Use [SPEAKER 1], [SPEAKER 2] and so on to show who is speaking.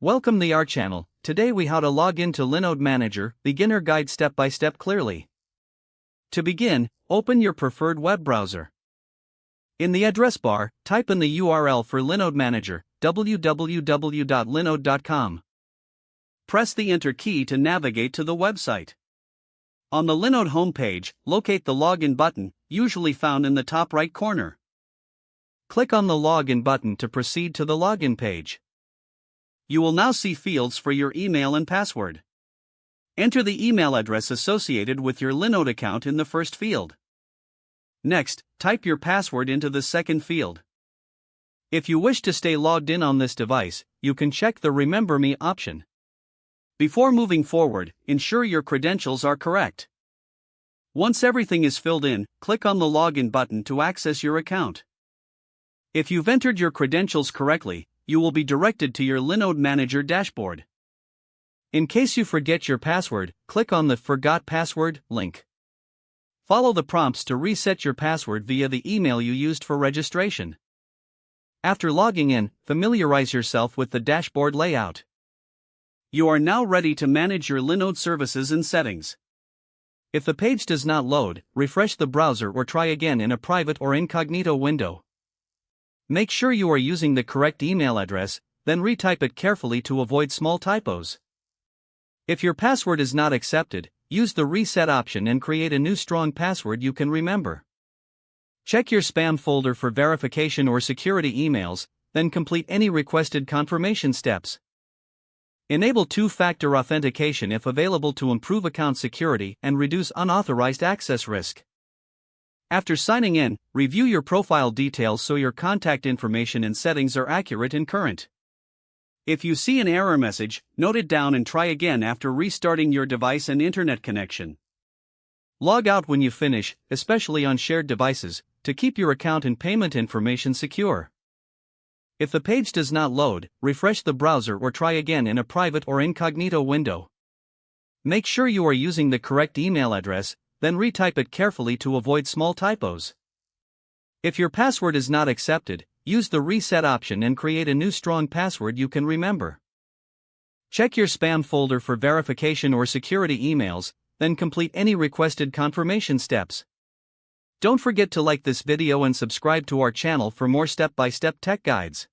[SPEAKER 1] Welcome to our channel. Today we how to log into Linode Manager, beginner guide step by step clearly. To begin, open your preferred web browser. In the address bar, type in the URL for Linode Manager, www.linode.com. Press the Enter key to navigate to the website. On the Linode homepage, locate the Login button, usually found in the top right corner. Click on the Login button to proceed to the login page. You will now see fields for your email and password. Enter the email address associated with your Linode account in the first field. Next, type your password into the second field. If you wish to stay logged in on this device, you can check the Remember Me option. Before moving forward, ensure your credentials are correct. Once everything is filled in, click on the Login button to access your account. If you've entered your credentials correctly, you will be directed to your Linode Manager dashboard. In case you forget your password, click on the Forgot Password link. Follow the prompts to reset your password via the email you used for registration. After logging in, familiarize yourself with the dashboard layout. You are now ready to manage your Linode services and settings. If the page does not load, refresh the browser or try again in a private or incognito window. Make sure you are using the correct email address, then retype it carefully to avoid small typos. If your password is not accepted, use the reset option and create a new strong password you can remember. Check your spam folder for verification or security emails, then complete any requested confirmation steps. Enable two-factor authentication if available to improve account security and reduce unauthorized access risk. After signing in, review your profile details so your contact information and settings are accurate and current. If you see an error message, note it down and try again after restarting your device and internet connection. Log out when you finish, especially on shared devices, to keep your account and payment information secure. If the page does not load, refresh the browser or try again in a private or incognito window. Make sure you are using the correct email address, then retype it carefully to avoid small typos. If your password is not accepted, use the reset option and create a new strong password you can remember. Check your spam folder for verification or security emails, then complete any requested confirmation steps. Don't forget to like this video and subscribe to our channel for more step-by-step tech guides.